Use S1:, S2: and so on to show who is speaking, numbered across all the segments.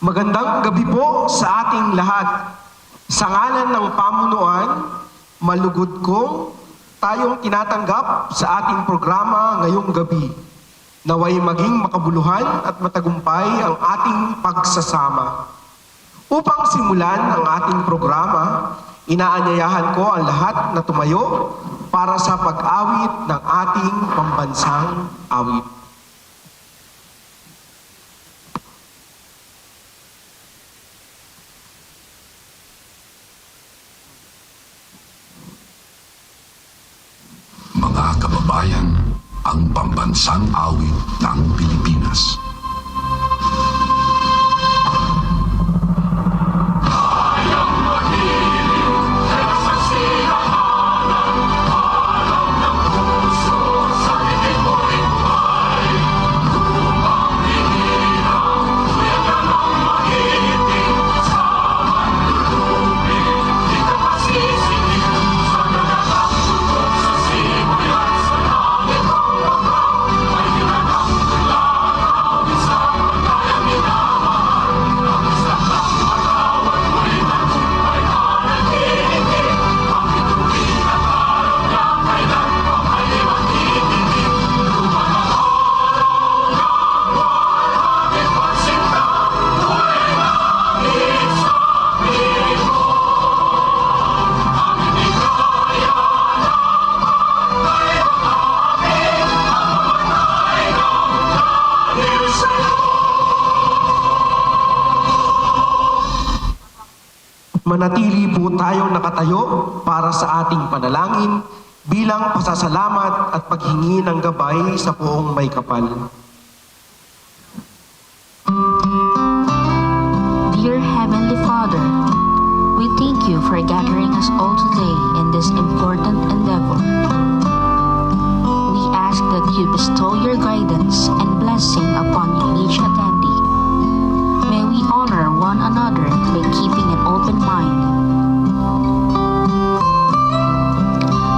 S1: Magandang gabi po sa ating lahat. Sa ngalan ng pamunuan, malugod kong tayong tinatanggap sa ating programa ngayong gabi. Naway maging makabuluhan at matagumpay ang ating pagsasama. Upang simulan ang ating programa, inaanyayahan ko ang lahat na tumayo para sa pag-awit ng ating pambansang awit.
S2: Mga kababayan, ang pambansang awit ng Pilipinas.
S1: Manatili po tayong nakatayo para sa ating panalangin bilang pasasalamat at paghingi ng gabay sa Poong May Kapal.
S3: Dear Heavenly Father, we thank you for gathering us all today in this important endeavor. We ask that you bestow your guidance and blessing upon each attendee. May we honor one another by keeping an open mind.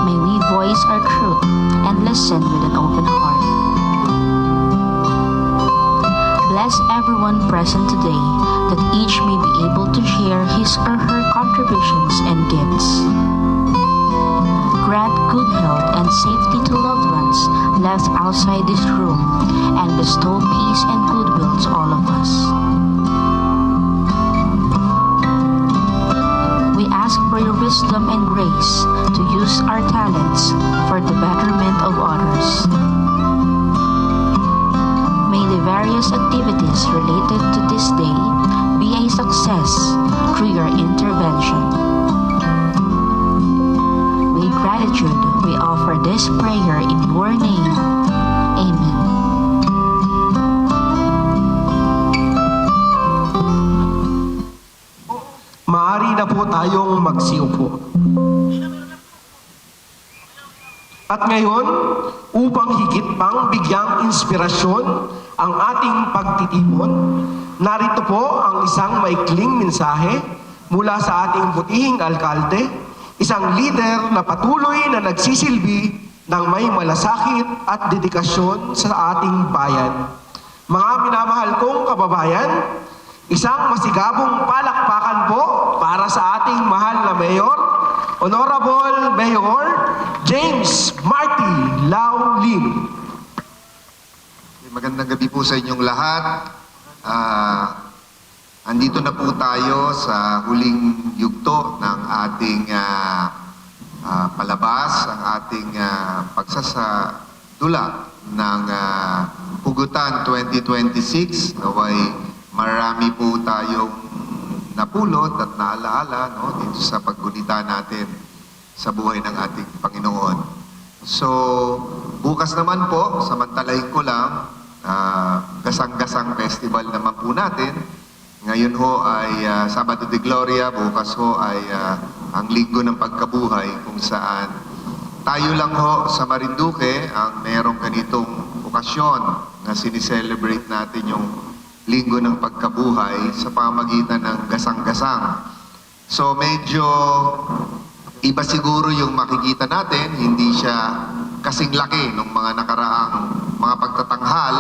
S3: May we voice our truth and listen with an open heart. Bless everyone present today, that each may be able to share his or her contributions and gifts. Grant good health and safety to loved ones left outside this room, and bestow peace and goodwill to all of us. We ask for your wisdom and grace to use our talents for the betterment of others. May the various activities related to this day be a success through your intervention. With gratitude, we offer this prayer in your name. Amen.
S1: Maaari na po tayong magsiupo. At ngayon, upang higit pang bigyang inspirasyon ang ating pagtitipon, narito po ang isang maikling mensahe mula sa ating butihing alkalde, isang leader na patuloy na nagsisilbi ng may malasakit at dedikasyon sa ating bayan. Mga minamahal kong kababayan, isang masigabong palakpakan po para sa ating mahal na Mayor, Honorable Mayor James Marty Lau Lim.
S4: Magandang gabi po sa inyong lahat. Andito na po tayo sa huling yugto ng ating palabas, ang ating pagsasadula ng Pugutan 2026. Naway marami po tayong napulot at naalaala, no, dito sa paggunita natin sa buhay ng ating Panginoon. So, Bukas naman po, samantalahin ko lang, Gasang-Gasang Festival naman po natin. Ngayon ho ay Sabado de Gloria, bukas ho ay ang Linggo ng Pagkabuhay kung saan tayo lang ho sa Marinduque ang merong ganitong okasyon na sinicelebrate natin yung Linggo ng Pagkabuhay sa pamamagitan ng Gasang-Gasang. So medyo iba siguro yung makikita natin, hindi siya kasing laki ng mga nakaraang mga pagtatanghal,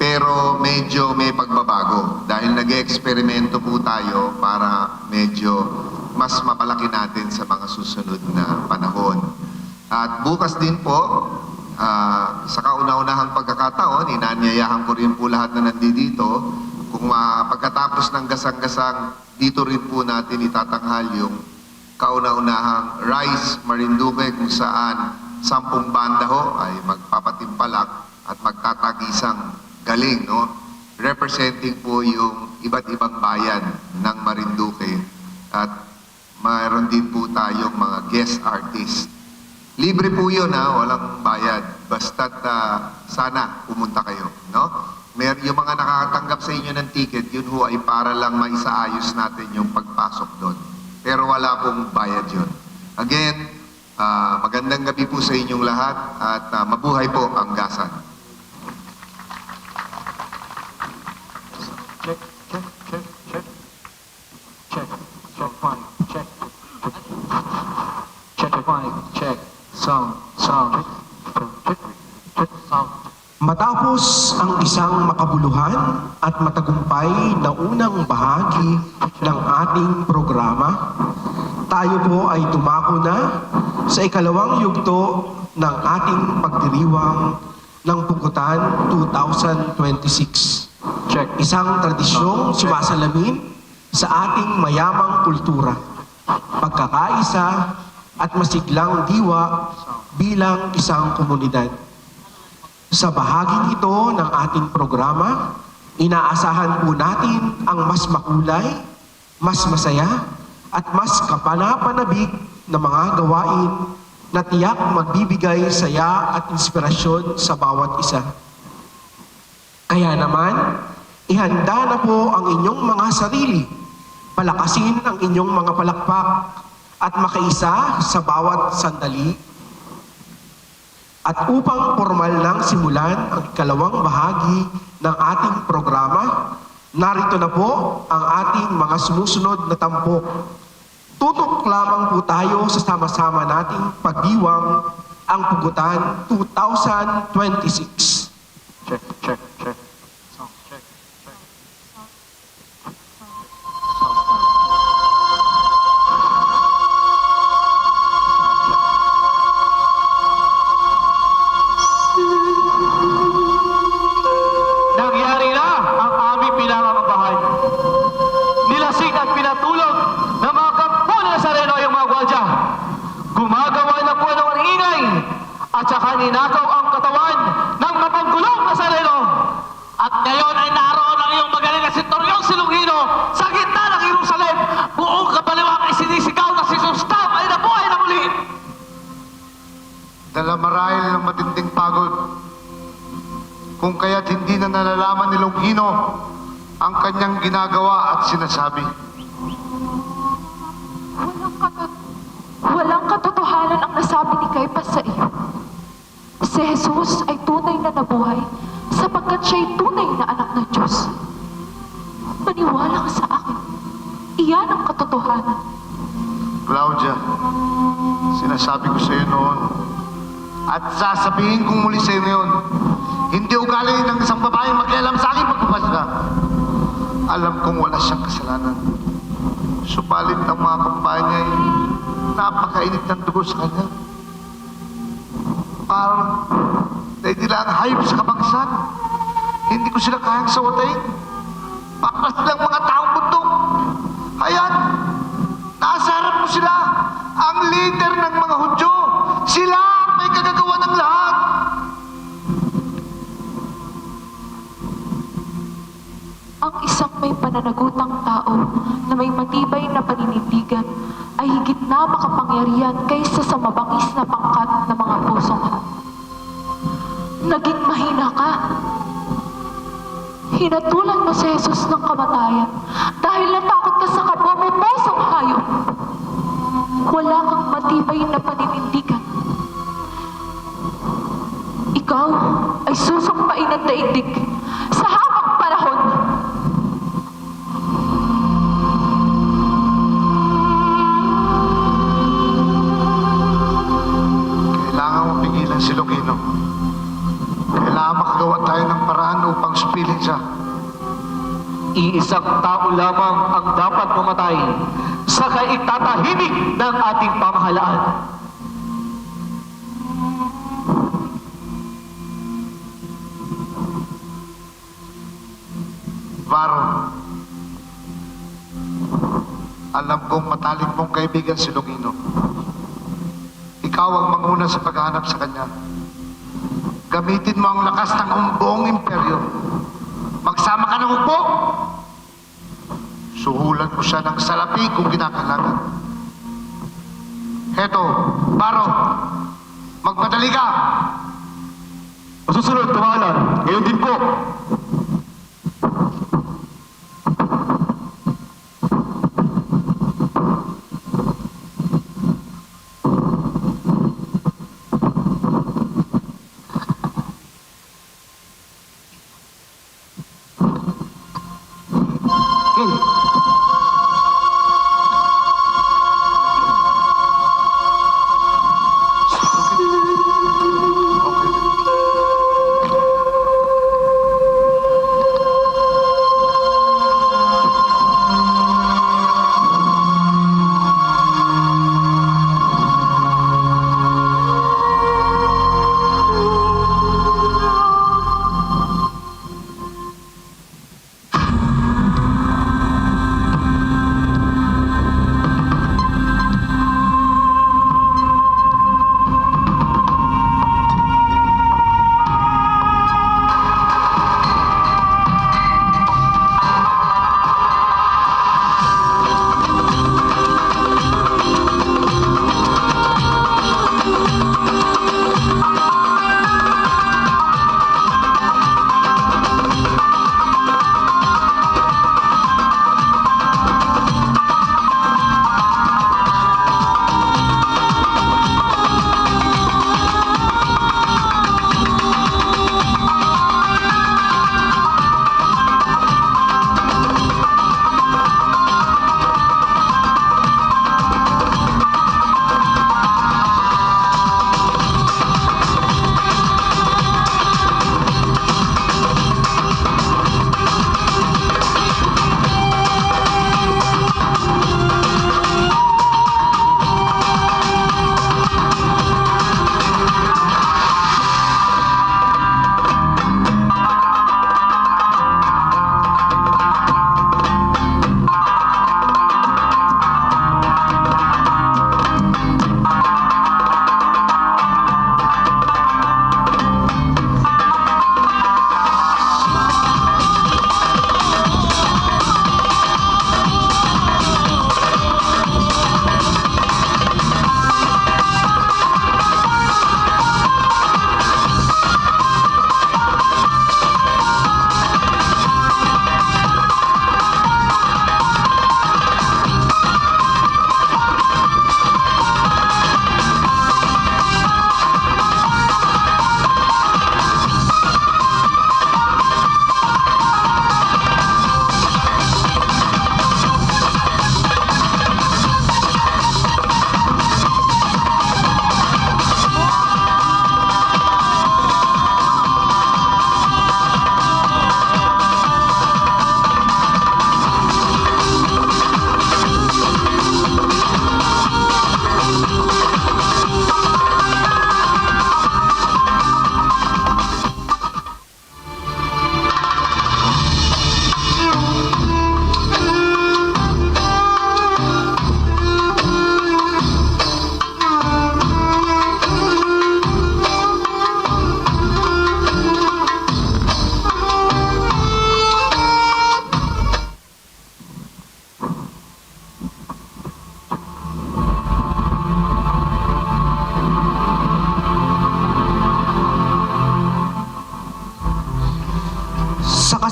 S4: pero medyo may pagbabago dahil nag-eksperimento po tayo para medyo mas mapalaki natin sa mga susunod na panahon. At bukas din po, sa kauna-unahang pagkakataon, inanyayahan ko rin po lahat na nandito, kung pagkatapos ng Gasang-Gasang, dito rin po natin itatanghal yung kauna-unahang Rise Marinduque kung saan 10 banda ho ay magpapatimpalak at magtatagisang galing, no? Representing po yung iba't ibang bayan ng Marinduque at mayroon din po tayong mga guest artists. Libre po yun, walang bayad. Basta't sana pumunta kayo, no? Yung mga nakakatanggap sa inyo ng ticket, yun ho ay para lang maisaayos natin yung pagpasok doon. Pero wala pong bayad yun. Again, magandang gabi po sa inyong lahat at mabuhay po ang Gasan.
S5: Check, check, check, check. Check, check, mic, check. Check, mic, check. Sound, sound. Check, check, sound.
S1: Matapos ang isang makabuluhan at matagumpay na unang bahagi ng ating programa, tayo po ay tumako na sa ikalawang yugto ng ating pagdiriwang ng Pugutan 2026.
S5: Check.
S1: Isang tradisyong sumasalamin sa ating mayamang kultura, pagkakaisa at masiglang diwa bilang isang komunidad. Sa bahaging ito ng ating programa, inaasahan po natin ang mas makulay, mas masaya, at mas kapanapanabik na mga gawain na tiyak magbibigay saya at inspirasyon sa bawat isa. Kaya naman, ihanda na po ang inyong mga sarili, palakasin ang inyong mga palakpak, at makaisa sa bawat sandali. At upang formal nang simulan ang ikalawang bahagi ng ating programa, narito na po ang ating mga sumusunod na tampok. Tutok lamang po tayo sa sama-sama nating pagdiwang ang Pugutan 2026.
S5: Check, check, check. Sound, check, check. Nangyari na ang aming pinangangabahan. Nilasing at pinatulog ng mga kampo na Nazareno yung mga gwaldya. Gumagawa na po ng ingay at saka ninakaw ang katawan ng mapanggulong Nazareno. At ngayon ay naroon ang iyong magaling na senturyong silungino sa gitna ng Jerusalem. Buong kapaliwang ay sinisigaw na si Sustam ay nabuhay na muli.
S6: Dala marahil ng matinding pagod. Kung kaya't hindi na nalalaman ni Longino ang kanyang ginagawa at sinasabi.
S7: Walang katotohanan ang nasabi ni Caiphas sa iyo. Si Jesus ay tunay na nabuhay sapagkat siya'y tunay na anak ng Diyos. Maniwala ka sa akin. Iyan ang katotohanan.
S6: Claudia, sinasabi ko sa iyo noon at sasabihin kong muli sa iyo ngayon, hindi ugali ng isang babae makialam sa aking pagpapasya. Alam kong wala siyang kasalanan. Subalit ang mga kampanya ay napakainit ng dugo sa kanya. Parang dahil nila ang hayop sa kabangsan. Hindi ko sila kayang sawatayin. Pakas lang mga taong bundok. Ayan, nasa harap mo sila. Ang leader ng mga Hudyo. Sila ang may kagagawa ng lahat.
S7: Ang isang may pananagutang tao na may matibay na paninindigan ay higit na makapangyarihan kaysa sa mabangis na pangkat ng mga pusong. naging mahina ka. Hinatulan mo si Jesus ng kamatayan dahil natakot ka sa kabomomosong hayop. Wala kang matibay na paninindigan. Ikaw ay susumpain ng daigdig sa habang panahon.
S6: Kailangan mo pigilan si Longino. Kailangan makagawa tayo ng paraan upang supilin siya.
S5: Iisang tao lamang ang dapat mamatay sa kaitatahimik ng ating pamahalaan.
S6: Varo, alam kong matalik mong kaibigan si Longino. Ikaw ang manguna sa paghahanap sa kanya. Gamitin mo ang lakas ng buong imperyo. Magsama ka ng hukbo. Suhulan mo siya ng salapi kung kinakailangan. Heto, Baro, magpadali ka.
S5: Masusunod, tumalan. Ngayon din po.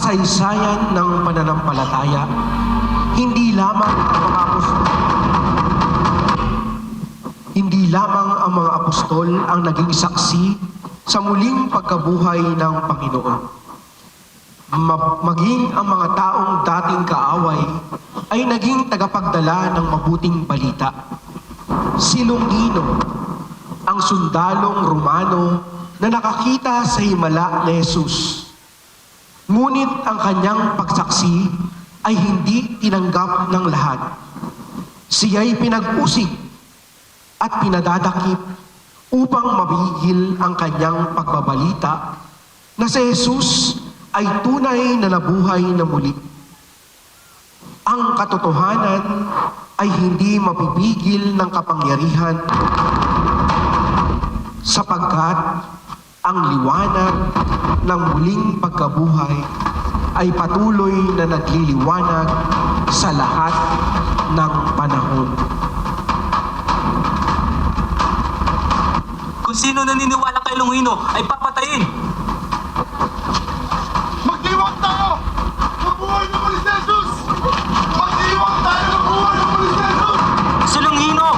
S1: kasaysayan ng pananampalataya, hindi lamang ang mga apostol ang naging saksi sa muling pagkabuhay ng Panginoon. Maging ang mga taong dating kaaway ay naging tagapagdala ng mabuting balita. Si Longino, ang sundalong Romano na nakakita sa himala ni Jesus. Ngunit ang kanyang pagsaksi ay hindi tinanggap ng lahat. Siya'y pinag-usig at pinadadakip upang mabigil ang kanyang pagbabalita na si Jesus ay tunay na nabuhay na muli. Ang katotohanan ay hindi mapipigil ng kapangyarihan sapagkat ang liwanag ng muling pagkabuhay ay patuloy na nagliliwanag sa lahat ng panahon.
S8: Kung sino naniniwala kay Longino ay papatayin.
S6: Magdiwang tayo! Mabuhay na muli si Jesus! Magdiwang tayo! Mabuhay na muli si Jesus!
S8: Si Longino!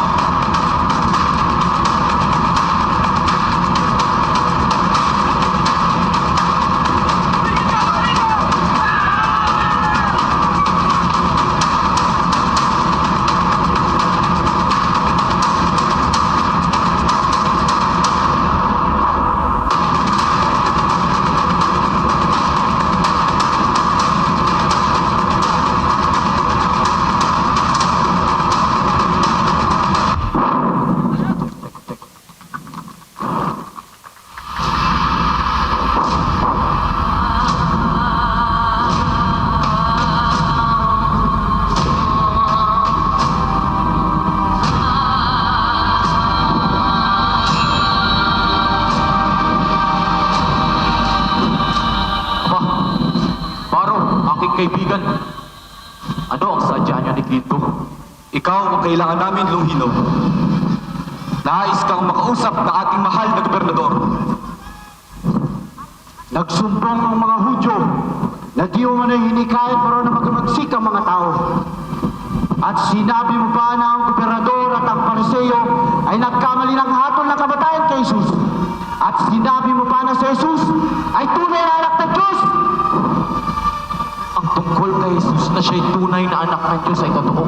S5: Kaibigan, ano ang sadya niyo ni Quinto? Ikaw ang kailangan namin, Longino. Nais kang makausap na ating mahal na gobernador.
S6: Nagsumbong ang mga Hudyo na di umano'y hinikayat para na magamagsik ang mga tao. At sinabi mo pa na ang gobernador at ang pariseo ay nagkamali ng hatol na kamatayan kay Jesus. At sinabi mo pa na si Jesus ay tunay na anak ng Diyos.
S5: Ang tungkol kay Jesus na siya'y tunay na anak ng Diyos ay totoo.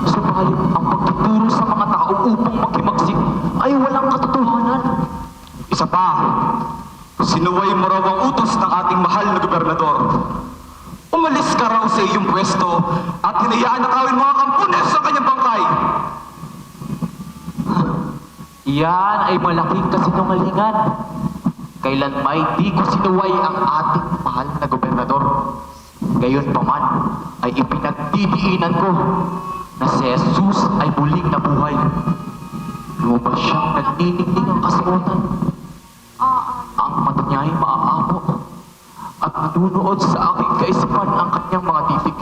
S5: Subalit, ang pagtuturo sa mga tao upang makimagsik ay walang katotohanan. Isa pa, sinuway mo raw ang utos ng ating mahal na gobernador. Umalis ka raw sa iyong pwesto at hinayaan na kawin mga kampunes sa kanyang bangkay. Yan ay malaking kasinungalingan. Kailan may di ko sinuway ang ating mahal na gobernador. Gayon pa man ay ipinagdidiinan ko na si Jesus ay muling nabuhay. Lumabas siyang nagniningning ang kasuotan. Ang mata niya ay maaamo at nanunood sa aking kaisipan ang kanyang mga titig.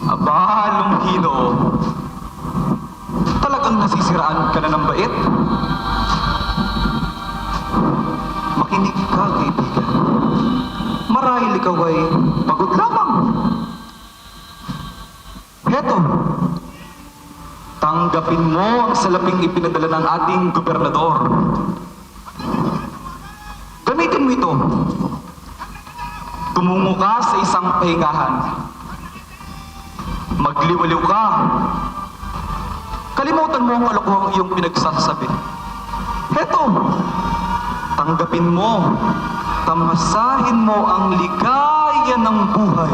S5: Aba, Longino, talagang nasisiraan ka na ng bait? Makinig ka, kaibigan. Marahil ikaw ay pagod lamang. Heto, tanggapin mo ang salaping ipinadala ng ating gobernador. Gamitin mo ito. Tumungo ka sa isang pahingahan. Magliwaliw ka. Kalimutan mo ang kalokohang iyong pinagsasabi. Heto, tanggapin mo, tamasahin mo ang ligaya ng buhay.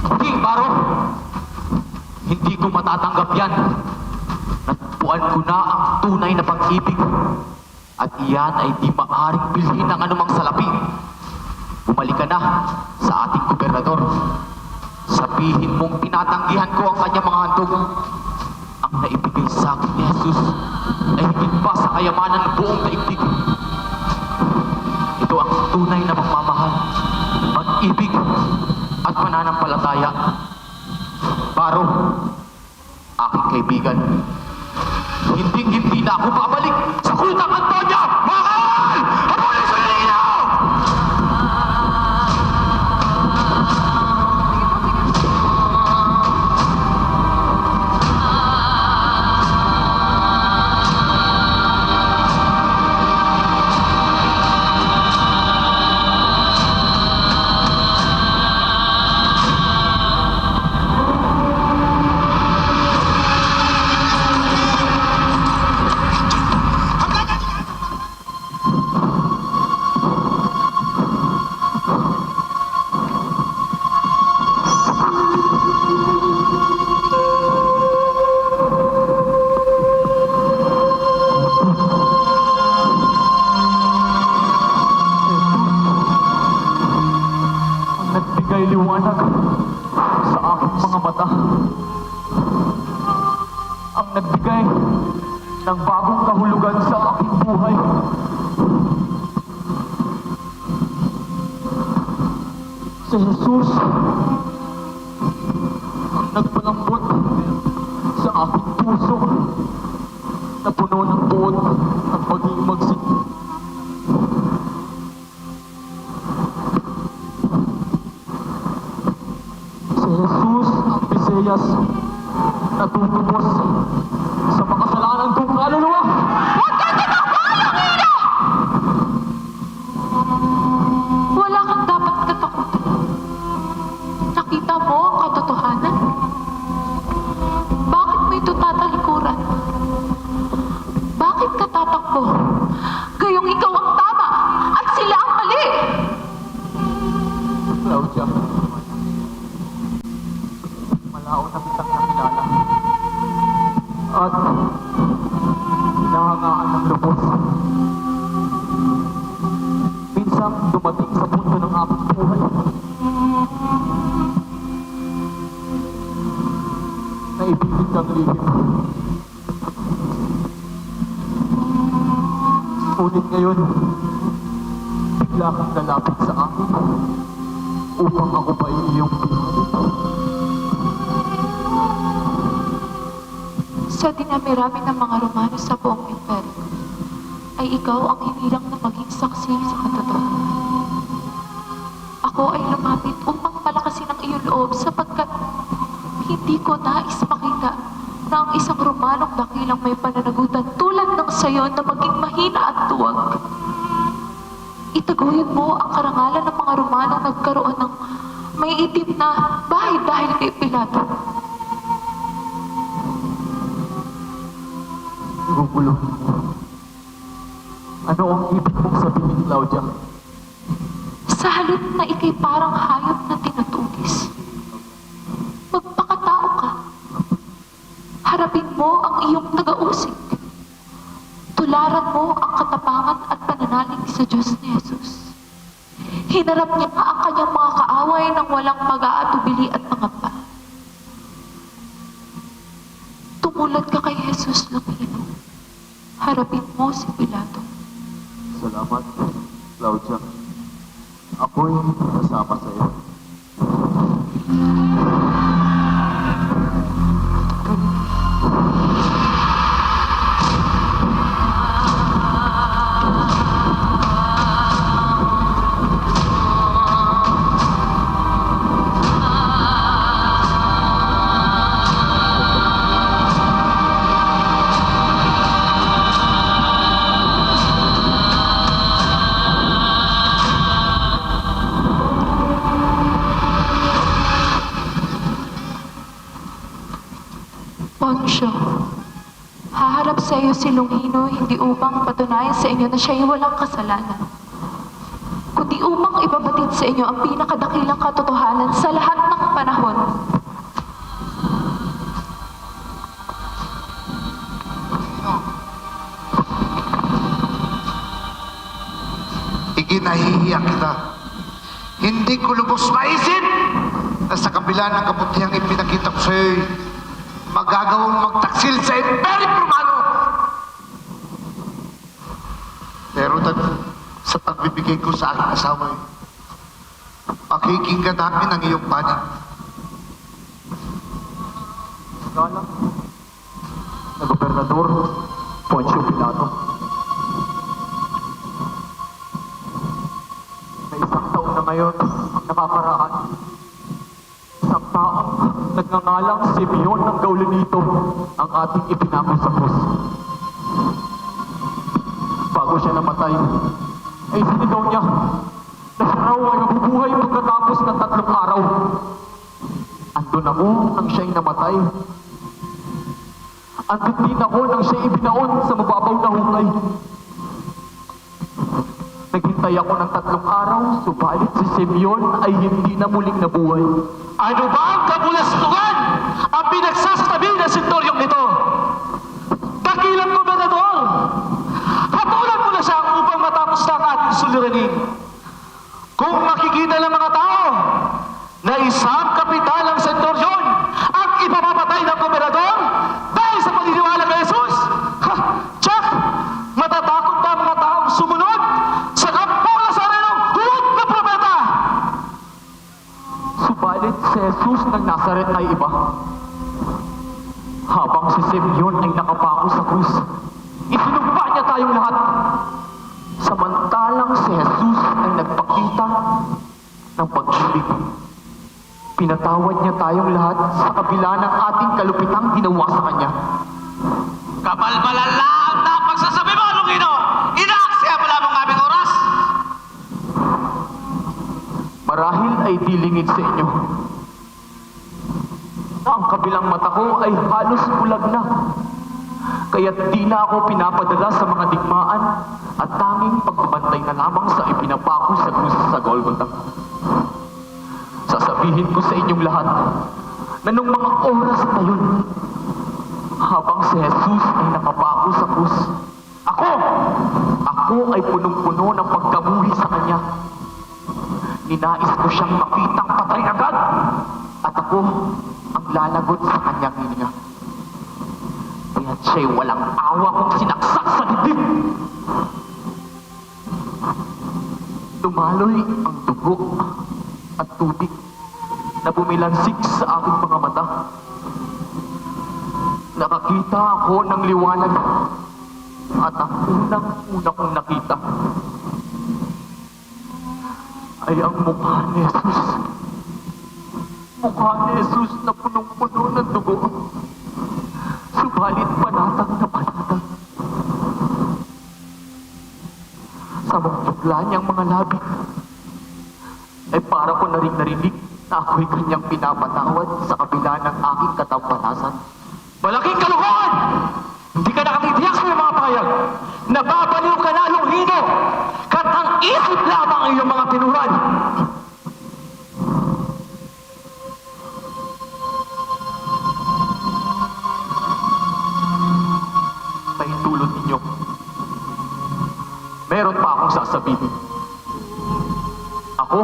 S5: Hindi, Baro. Hindi ko matatanggap yan. Natpuan ko na ang tunay na pag-ibig. At iyan ay di maaring bilhin ng anumang salapi. Bumalik ka na sa ating gobernador. Sabihin mong tinatanggihan ko ang kanyang mga handog. Ang naibigay sa akin ni Jesus ay higit pa sa kayamanan ng buong daigdig. Ito ang tunay na pagmamahal, pag-ibig at pananampalataya. Baro, aking kaibigan, hindi na ako babalik sa Kutang Antonia! Mga kawal! Habulin sa Lino! Nagbigay liwanag sa aking mga mata. Ang nagbigay ng bagong kahulugan sa aking buhay. Si Jesus ang nagpalambot sa aking puso na puno ng buod at maging magsikip. Si Jesus ang Mesiyas na tutubos sa makasalanan kong kaluluwa.
S7: Huwag ka tumakbo, Longino! Wala kang dapat katakutan. Nakita mo ang katotohanan? Bakit mo ito tatalikuran? Bakit ka tatakbo? Gayong ikaw ang tama at sila ang mali!
S5: Claudia, malao na kitang nakilala. At hinahangaan ng lubos. Minsan dumating sa punto ng aking buhay na ibigin kang lihim. Ngunit ngayon, bigla kang lalapit sa akin upang ako pa iyong pinulit.
S7: Sa dinami-rami ng mga Romano sa buong imperyo, ay ikaw ang hinilang na maging saksi sa katotohanan. Ako ay lumapit upang palakasin ang iyong loob sapagkat hindi ko nais makita na ang isang Romanong dakilang may pananagutan tulad ng sayo na maging mahina at tuwag. Itaguyod mo ang karangalan ng mga Romanong nagkaroon ng may itim na bahay dahil kay Pilato.
S5: Guguluhin mo. Ano ang ibig mong sabihin, Claudia?
S7: Sa halip na ikay parang hayop na tinatugis, magpakatao ka. Harapin mo ang iyong taga-usig. Tularan mo ang katapangan at pananalig sa Diyos ni Jesus. Hinarap niya ang kanyang mga kaaway ng walang pag-aatubili at pangamba. Tumulad ka kay Jesus, Longino. Harapin mo si Pilato.
S5: Salamat, Claudia. Ako'y kasama sa iyo.
S7: Poncio, haharap sa iyo si Longino hindi upang patunayan sa inyo na siya'y walang kasalanan, kundi upang ibabatid sa inyo ang pinakadakilang katotohanan sa lahat ng panahon.
S6: Ikinahihiya kita. Hindi ko lubos maisip na sa kabila ng kabutihang ipinakita ko sa'yo'y magagawang magtaksil sa Imperyo Romano. Pero sa pagbibigay ko sa aking asawa, pakikinggan namin ang iyong panig.
S5: galang na Gobernador Poncio Pilato. May isang taon na ngayon ang nakakaraan. Isang taong nagngangalang Simeon ng Gaulinito ang ating ipinako sa krus. Bago siya namatay, ay sinigaw niya na siya raw ay mabubuhay pagkatapos ng 3 araw. Andun ako nang siya'y namatay. Andun din ako nang siya'y ibinaon sa mababaw na hukay. Naghintay ako ng 3 araw, subalit si Simeon ay hindi na muling nabuhay. Ano ba ang kabulastugan ang pinagsasabi ng sentoryong nito? Dakilang gobernador! Hatulan mo na siya upang matapos na ang ating suliranin. Kung makikita ng mga tao na isang kapital ng sentoryon ang ipapapatay ng gobernador dahil sa paniniwala kay Jesus, tsak, matatakot pa ang mga taong sumunod sa kampong Nazarenong huwag na propeta. Subalit si Jesus ng Nazaret ay iba. Habang si Simeon ay nakapako sa krus, isinumpa niya tayong lahat. Samantalang si Jesus ay nagpakita ng pag-ibig. Pinatawad niya tayong lahat sa kabila ng ating kalupitang ginawa sa Kanya.
S8: Kabalbalan lang na pagsasabi mo, Lungino! Inaaksaya mo lamang aming oras!
S5: Marahil ay dilingid sa inyo. Ang kabilang mata ko ay halos bulag na. Kaya't di na ako pinapadala sa mga digmaan at tanging pagbabantay na lamang sa ipinapako sa krus sa Golgotha. Sasabihin ko sa inyong lahat na nung mga oras na yun, habang si Jesus ay nakapako sa krus, ako ay punong-puno ng pagkabuhi sa Kanya. Ninais ko siyang makitang patay agad at ako ang lalagot sa Kanyang hininga. Kaya't siya'y walang awa kong sinaksak sa dibdib. Dumaloy ang dugo at tubig na bumilansik sa aking mga mata. Nakakita ako ng liwanag at ang unang-una kong nakita ay ang mukha ni Jesus. Mukha ni Jesus na punong-puno ng dugo. Subalit panatag na panatag. Sa mga tugla niyang mga labi ay para ko na rin narinig na ako'y kanyang pinapatawad sa kabila ng aking katampanasan. Malaking kalokohan! Hindi ka nakatitiyak sa mga payag. Nababaliw ka na, Lungino! Katang isip lamang ang iyong mga tinuran. Pahintulot ninyo. Meron pa akong sasabihin. Ako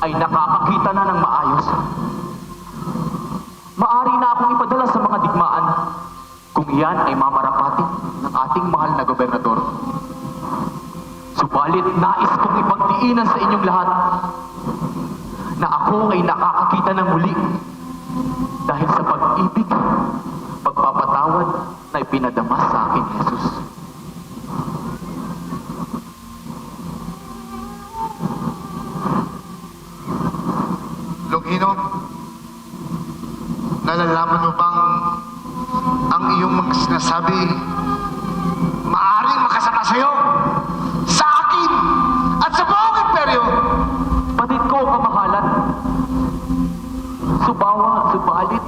S5: ay nakakakita na ng maayos. Maari na akong ipadala sa mga digmaan kung iyan ay mamarapatin ng ating mahal na gobernador. Subalit nais kong ipagdiinan sa inyong lahat na ako ay nakakakita ng muli dahil sa pag-ibig, pagpapatawad na ipinadama sa akin ni Jesus.
S6: Lungino, nalalaman mo bang ang iyong mga sinasabi maaaring makasama sa'yo, sa akin, at sa buong imperyo?
S5: Batid ko, kamahalan. Subalit,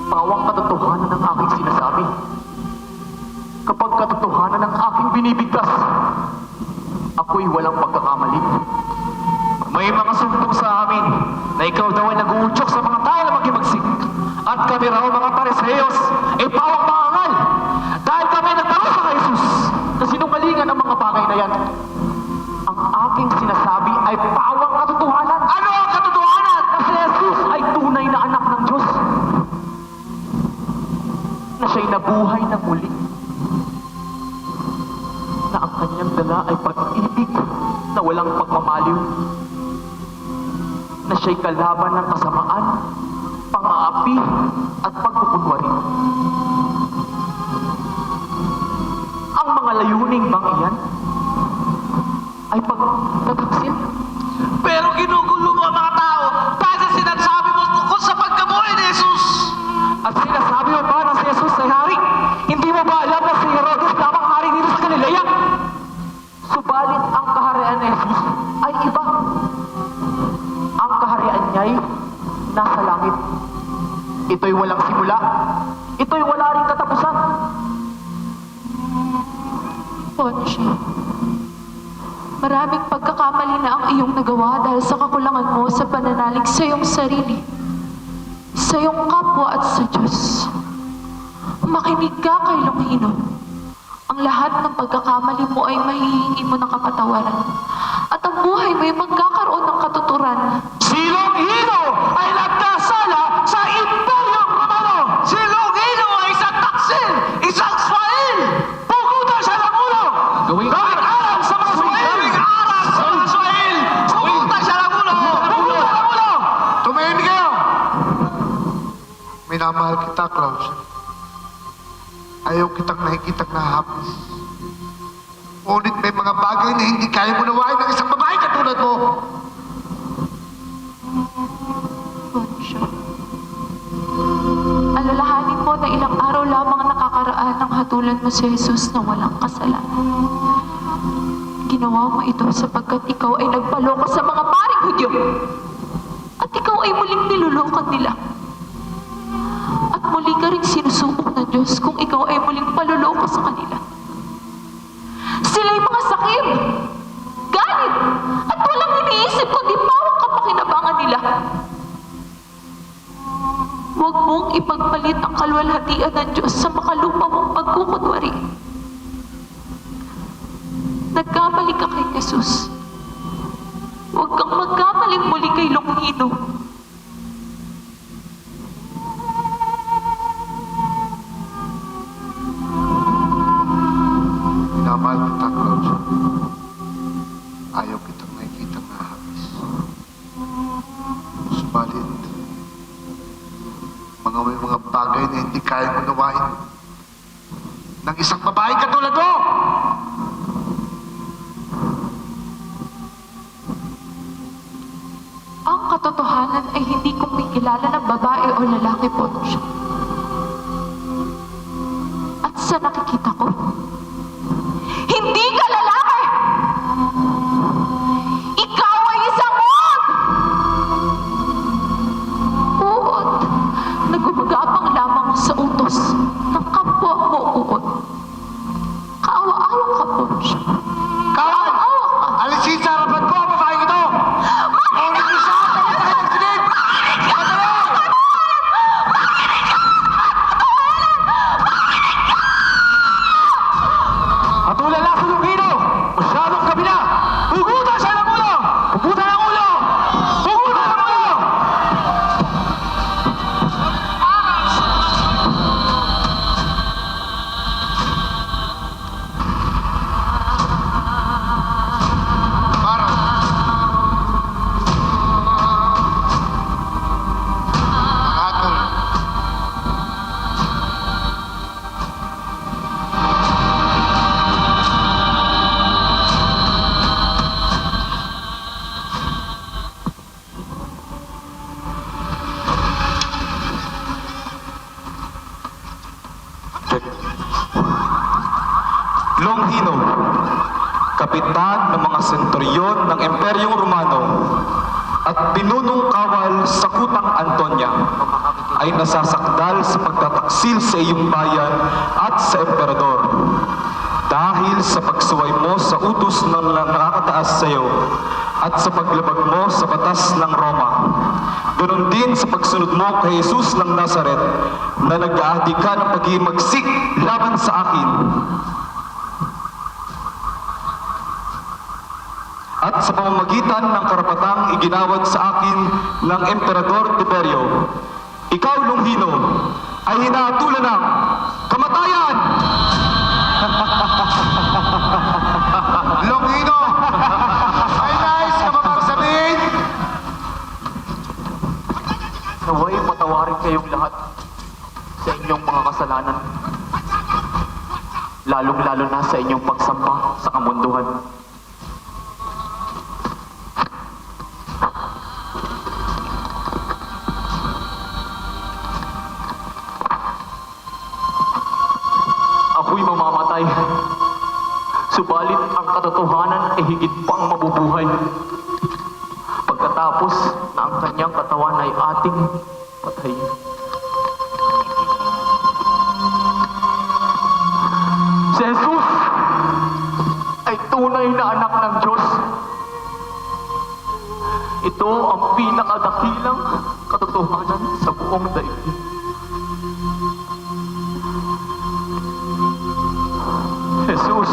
S5: pawang katotohanan ng aking sinasabi. Kapag katotohanan ng aking binibigkas, ako'y walang pagkakamali. May mga sumbong sa amin na ikaw daw ay nag-uudyok sa mga tao na maghimagsik. At kami raw mga Pariseyos ay pawang maangal dahil kami nagparusa kay Jesus na sinungalingan ang mga bagay na yan. Ang aking sinasabi ay pawang katotohanan. Ano ang katotohanan? Na si Jesus ay tunay na anak ng Diyos. Na siya'y nabuhay na muli. Na ang kanyang dala ay pag-ibig na walang pagmamaliw. Na siya'y kalaban ng kasamaan pang-aapi at pagkukunwari. Ang mga layuning bang iyan ay pagtataksil?
S8: Pero ginugulo mo ang mga tao dahil sa sinasabi mo tungkol sa pagkabuhay ni Jesus.
S5: At sinasabi mo ba na si Jesus ay hari? Hindi mo ba alam na si Herodes lamang hari dito sa Galilea? Subalit ang kaharian ni Jesus ay iba. Ang kaharian niya ay nasa langit. Ito'y walang simula. Ito'y wala ring katapusan.
S7: Poncho, maraming pagkakamali na ang iyong nagawa dahil sa kakulangan mo sa pananalig sa iyong sarili, sa iyong kapwa at sa Diyos. Makinig ka kay Longhino. Ang lahat ng pagkakamali mo ay mahihingi mo ng kapatawaran. At ang buhay mo ay magkakaroon ng katuturan.
S5: Si Longhino ay nagkasala sa Imperyong Romano!
S8: Si Longhino ay isang taksil, isang swail.
S5: Pugutan siya ng ulo! Gawing aral sa mga swail!
S8: Gawing aral sa mga swail. Pugutan siya ng ulo.
S5: Pugutan ng ulo!
S6: Tumahimik kayo! Minamahal kita, Claudia. Ayaw kitang nakikitang nahapis. Ngunit may mga bagay na hindi kaya mo nawain ng isang babae katulad mo.
S7: Poncho, alalahanin mo na ilang araw lamang nakakaraan ng hatulan mo si Jesus na walang kasalanan. Ginawa mo ito sapagkat ikaw ay nagpaloko sa mga paring Hudyo. At ikaw ay muling nilulokon nila. At muli ka rin sinusubok ng Diyos kung ikaw ay muling paluloko sa kanila. Sila'y mga sakib, galit, at walang iniisip kundi pawang kapakinabangan nila. Huwag mong ipagpalit ang kalwalhatian ng Diyos sa makalupa mong pagkukunwari. Nagkamali ka kay Jesus. Huwag kang magkamaling muli kay Longhino.
S6: Minamahal kita, Claudia. Ayaw kitang nakikitang nahapis. Subalit, may mga bagay na hindi kaya mo nawain ng isang babae katulad mo!
S7: Ang katotohanan ay hindi ko kilala ng babae o lalaki, Poncho. At sa nakikita ko, hindi ka lalaki! Ikaw ay isang uod! Uod na gumagapang lamang sa utos ng kapwa mo, uod. Kaawa-awa ka, Poncho.
S6: Kawan!
S7: Kaawa ka!
S6: Alisin sa harapan ko ang babaeng ito! Makinig mo siya! Tayo tayo ng silid! Madali!
S5: Hatulan na si Longhino! Masyadong gabi na! Pugutan siya ng ulo! Pugutan ng ulo! Pugutan ng ulo!
S6: Para! Nakatol!
S9: Longhino, kapitan ng mga senturyon ng Imperyong Romano at pinunong kawal sa Kutang Antonia, ay nasasakdal sa pagtataksil sa iyong bayan at sa emperador dahil sa pagsuway mo sa utos ng nakakataas sa iyo at sa paglabag mo sa batas ng Roma. Ganon din sa pagsunod mo kay Jesus ng Nazaret na nag-aadi ka ng pag-imagsik laban sa akin. At sa pamamagitan ng karapatang iginawad sa akin ng Emperador Tiberio, ikaw, Longhino, ay hinahatulan ng kamatayan!
S6: Longhino! May nais ka ba bang sabihin?
S5: Naway patawarin kayong lahat sa inyong mga kasalanan. Lalong-lalo na sa inyong pagsamba sa kamunduhan. Ako'y mamamatay. Subalit ang katotohanan ay higit pang mabubuhay. Pagkatapos na ang kanyang katawan ay ating patayin. Si Jesus ay tunay na anak ng Diyos. Ito ang pinakadakilang katotohanan sa buong daigdig. Jesus,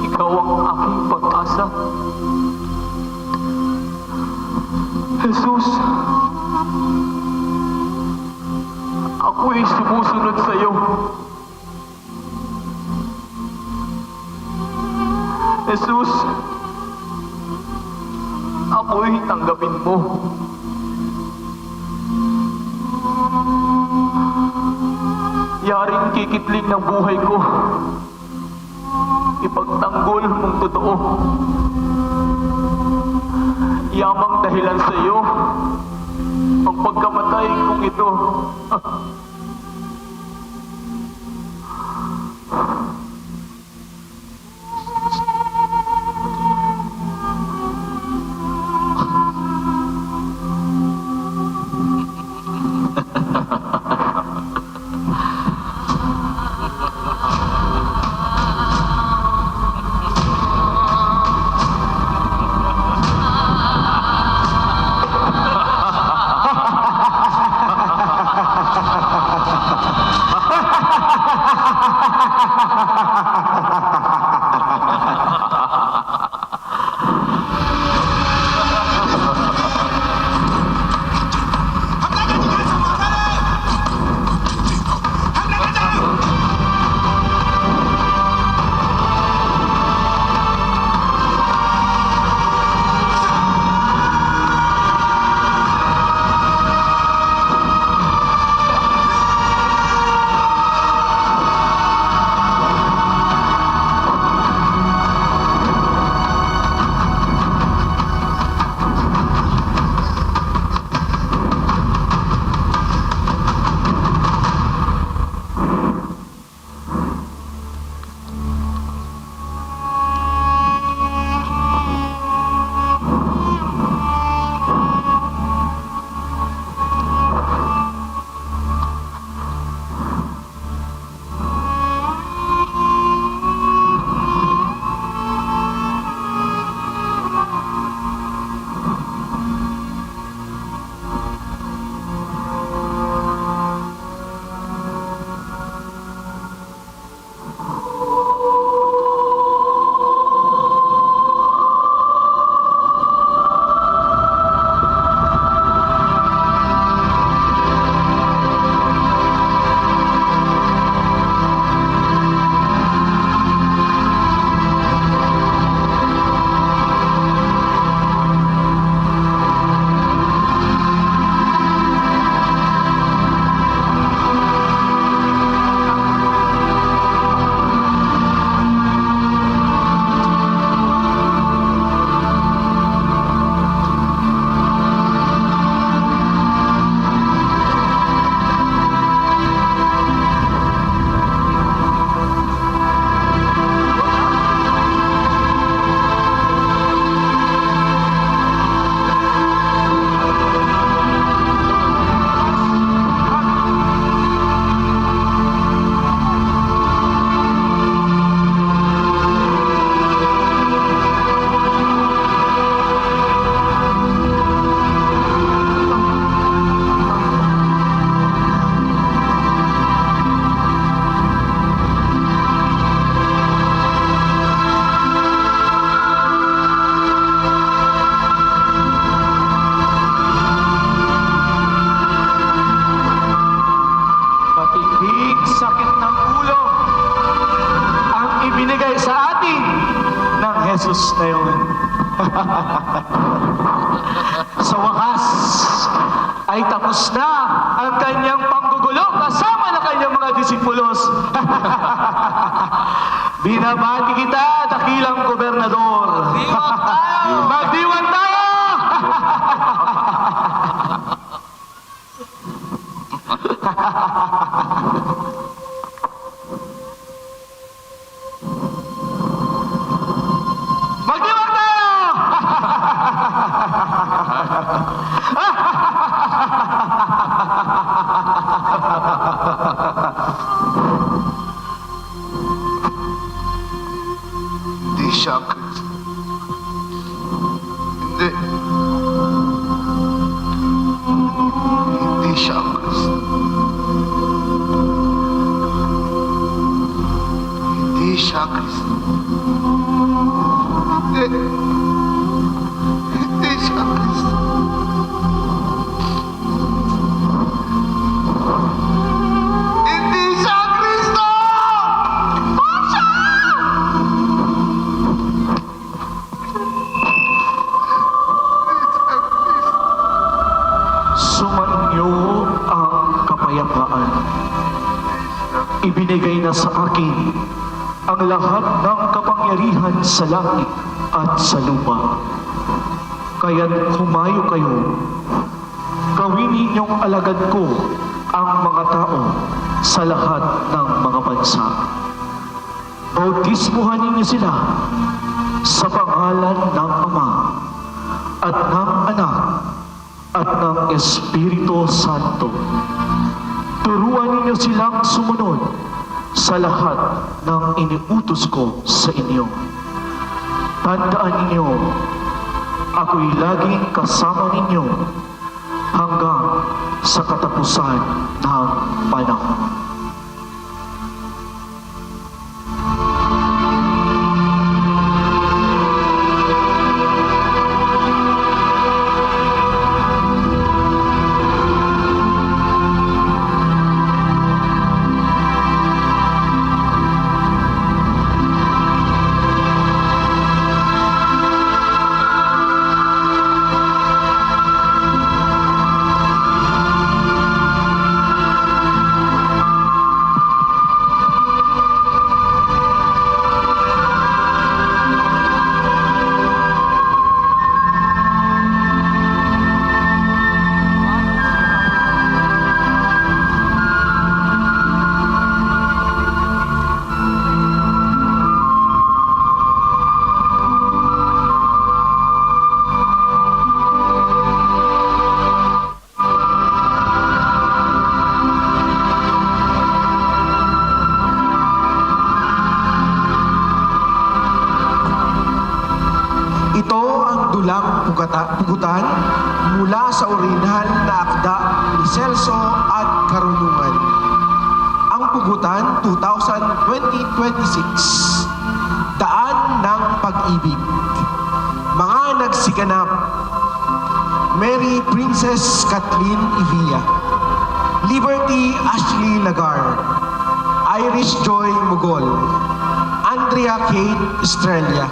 S5: ikaw ang aking pag-asa. Jesus, ako'y sumusunod sa iyo. Jesus, ako'y tanggapin mo. Yaring kikitling ng buhay ko, ipagtanggol mong totoo. Yamang dahilan sa iyo, ang pagkamatay kong ito. Binigay sa atin ng Jesus na yun. Sa wakas, ay tapos na ang kanyang panggugulo kasama ng kanyang mga disipulos. Binabati kita, dakilang gobernador. Magdiwan tayo! Magdiwan tayo!
S6: Hindi siya Kristo. Hindi. Hindi siya Kristo. Hindi siya Kristo. Hindi. Hindi siya Kristo. Hindi siya Kristo!
S5: Sumainyo ang kapayapaan. Ibinigay na sa akin ang lahat ng kapangyarihan sa langit at sa lupa. Kaya't humayo kayo. Gawin ninyong alagad ko ang mga tao sa lahat ng mga bansa. Bautismuhan ninyo sila sa pangalan ng Ama at ng Anak at ng Espiritu Santo. Turuan ninyo silang sumunod sa lahat ng iniutos ko sa inyo. Tandaan ninyo, ako'y laging kasama ninyo hanggang sa katapusan ng panahon. Pugutan mula sa orihinal na akda ni Celso at Karunungan. Ang Pugutan 2026, Daan ng Pag-ibig. Mga nagsiganap, Mary Princess Kathleen Ivia, Liberty Ashley Lagar, Irish Joy Mugol, Andrea Kate Estrella,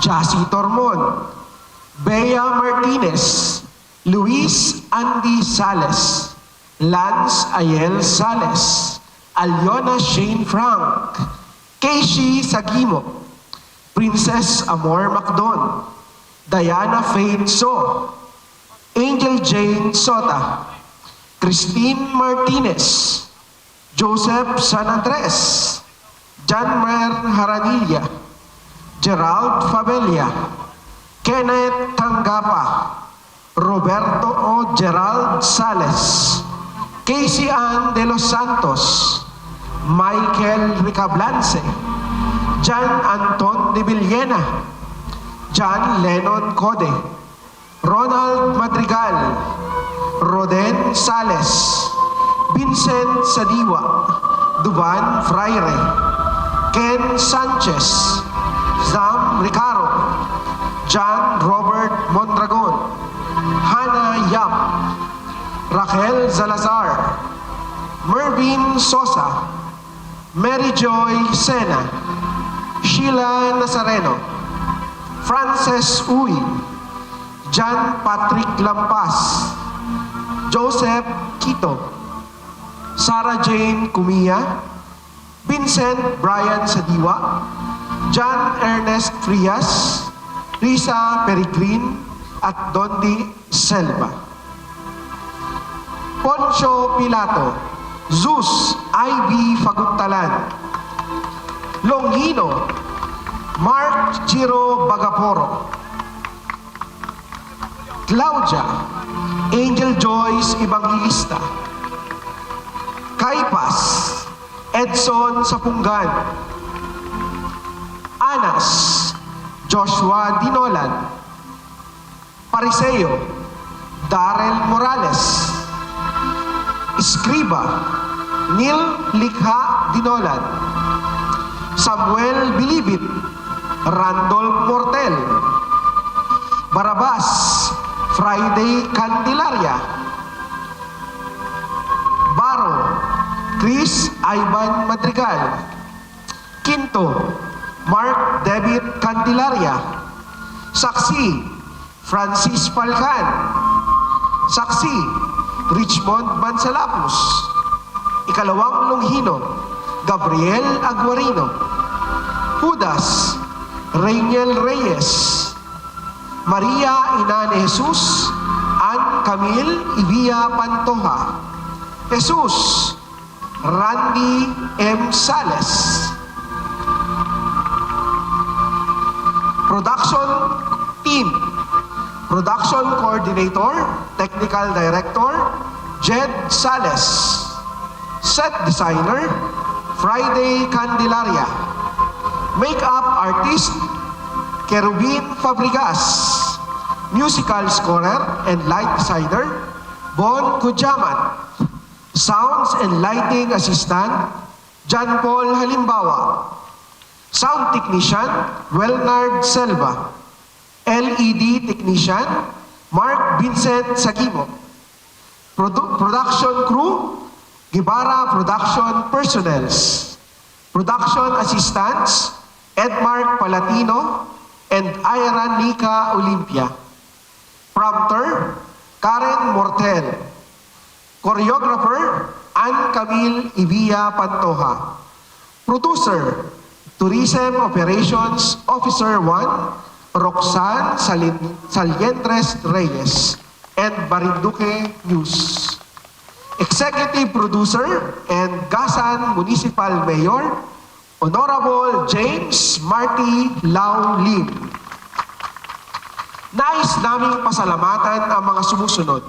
S5: Jassy Tormon, Bea Martinez, Luis Andy Sales, Lance Ayel Sales, Aliona Shane Frank, Keishi Sagimo, Princess Amor Macdon, Diana Faith So, Angel Jane Sota, Christine Martinez, Joseph San Andres, Janmer Haranilla, Gerald Fabella, Kenneth Tangapa, Roberto O. Gerald Sales, Casey Ann de los Santos, Michael Ricablance, Jan Anton de Villena, John Lennon Code, Ronald Madrigal, Roden Sales, Vincent Sadiwa, Duban Fraire, Ken Sanchez, Sam Ricaro, John Robert Mondragon, Hannah Yap, Raquel Salazar, Mervin Sosa, Mary Joy Sena, Sheila Nazareno,
S1: Frances Uy, John Patrick Lampas, Joseph Quito, Sarah Jane Cumia, Vincent Brian Sadiwa, John Ernest Frias, Risa Peregrin, at Dondi Selva. Poncho Pilato, Zeus Ivy Faguntalan, Longino, Mark Giro Bagaporo, Claudia, Angel Joyce Evangelista, Kaipas, Edson Sapungan, Anas, Joshua Dinolan, Pariseo, Darrell Morales, Escriba, Neil Likha Dinolan, Samuel Bilibit, Randolph Mortel, Barabas, Friday Candelaria, Baro, Chris Ivan Madrigal, Quinto, Mark David Candelaria, Saksi, Francis Falcan, Saksi, Richmond Mansalapos, Ikalawang Longhino, Gabriel Aguarino, Judas, Reiniel Reyes, Maria Inane Jesus, Ann Camille Ibia Pantoja, Jesus, Randy M. Sales. Production Team, Production Coordinator, Technical Director, Jed Sales. Set Designer, Friday Candelaria. Makeup Artist, Kerubin Fabregas. Musical Scorer and Light Designer, Bon Kujaman. Sounds and Lighting Assistant, John Paul Halimbawa. Sound Technician, Welnard Selva. LED Technician, Mark Vincent Sagimo. Production Crew, Gibara Production Personnels. Production Assistants, Edmark Palatino and Ira Nika Olympia. Prompter, Karen Mortel. Choreographer, Ann Camille Ibia Pantoja. Producer, Tourism Operations Officer 1, Roxanne Salientres Reyes, and Marinduque News. Executive Producer and Gasan Municipal Mayor, Honorable James Marty Lau Lim. Nais naming pasalamatan ang mga sumusunod.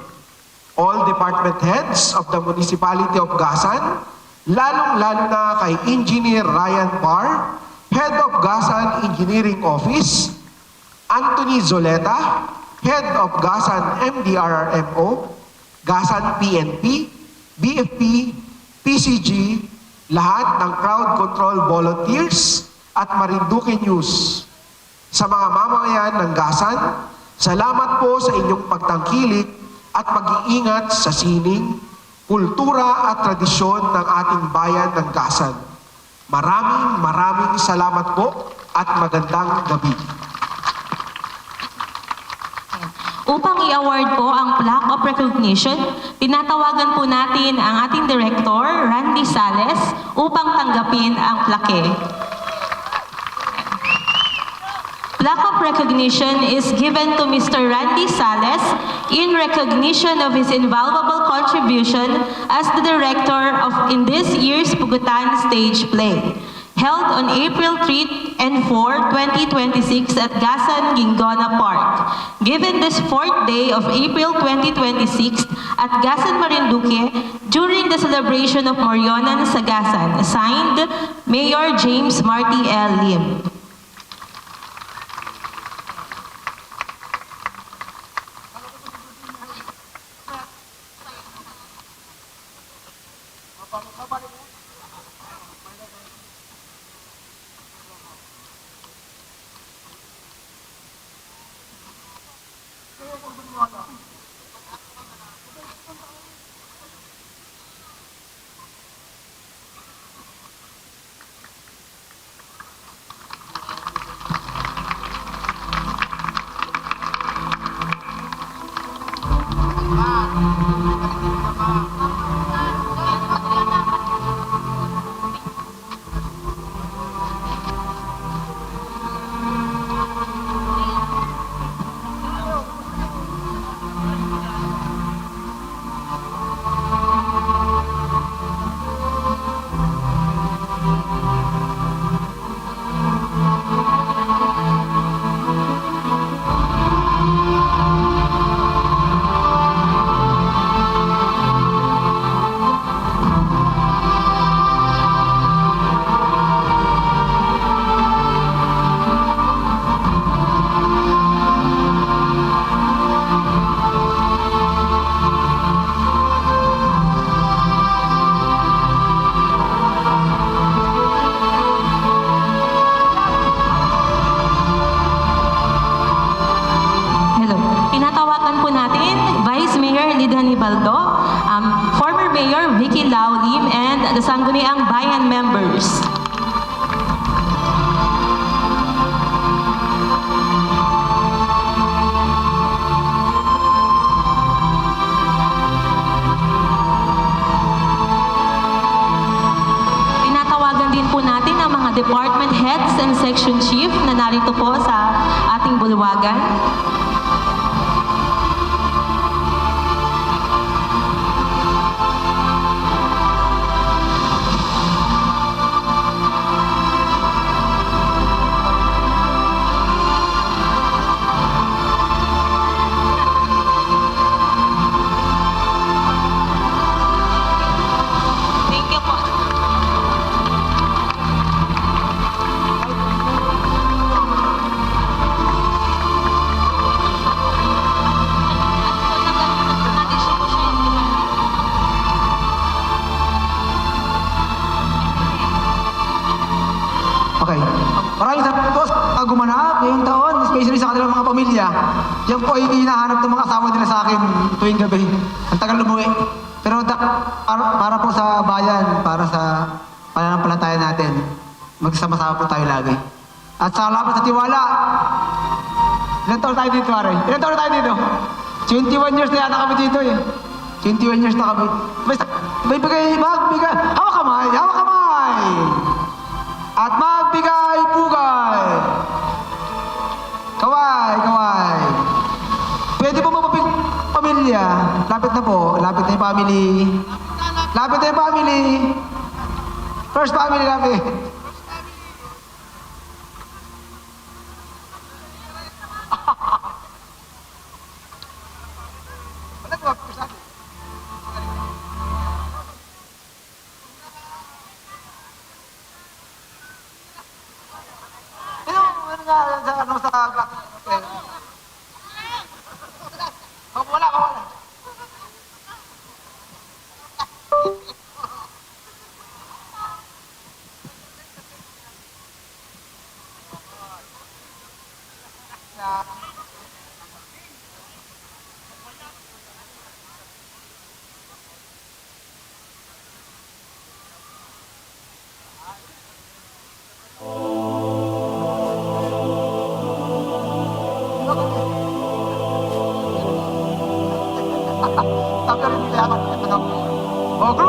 S1: All department heads of the Municipality of Gasan, lalong-lalo na kay Engineer Ryan Parr, Head of Gasan Engineering Office, Anthony Zoleta, Head of Gasan MDRRMO, Gasan PNP, BFP, PCG, lahat ng crowd control volunteers at Marinduque News. Sa mga mamamayan ng Gasan, salamat po sa inyong pagtangkilik at pag-iingat sa sining, kultura at tradisyon ng ating bayan ng Gasan. Maraming salamat po at magandang gabi.
S10: Upang i-award po ang Plaque of Recognition, tinatawagan po natin ang ating Director, Randy Sales, upang tanggapin ang plaque. Plaque of Recognition is given to Mr. Randy Sales in recognition of his invaluable contribution as the director in this year's Pugutan Stage Play, held on April 3 and 4, 2026 at Gasan Gingona Park. Given this 4th day of April 2026 at Gasan Marinduque during the celebration of Morionan sa Gasan. Signed, Mayor James Marty L. Lim. Hello. Pinatawagan po natin Vice Mayor Lidhan Ibaldo, former Mayor Vicky Lau Lim, and the Sangguniang Bayan members. Tinatawagan din po natin ang mga department heads and section chief na narito po sa ating bulwagan. Thank you po.
S11: Okay. Maraming salamat po sa gumanap ngayong taon, especially sa kanilang mga pamilya. Yan po ay hinahanap ng mga asawa nila sa akin tuwing gabi. Ang tagal lumuwi. Pero para po sa bayan, para sa pananampalataya natin, magsama-sama po tayo lagi. At salamat sa tiwala. Ilan taon tayo dito, Aray? Ilan taon tayo dito? 21 years na yata kami dito eh. 21 years na kami. Basta, magbigay, hawak kamay, hawak kamay! At magbigay pugay. Kaway, kaway. Pwede po pamilya. Lapit na po. Lapit na yung family. Lapit na yung family. First family lapit. Wala. Oh,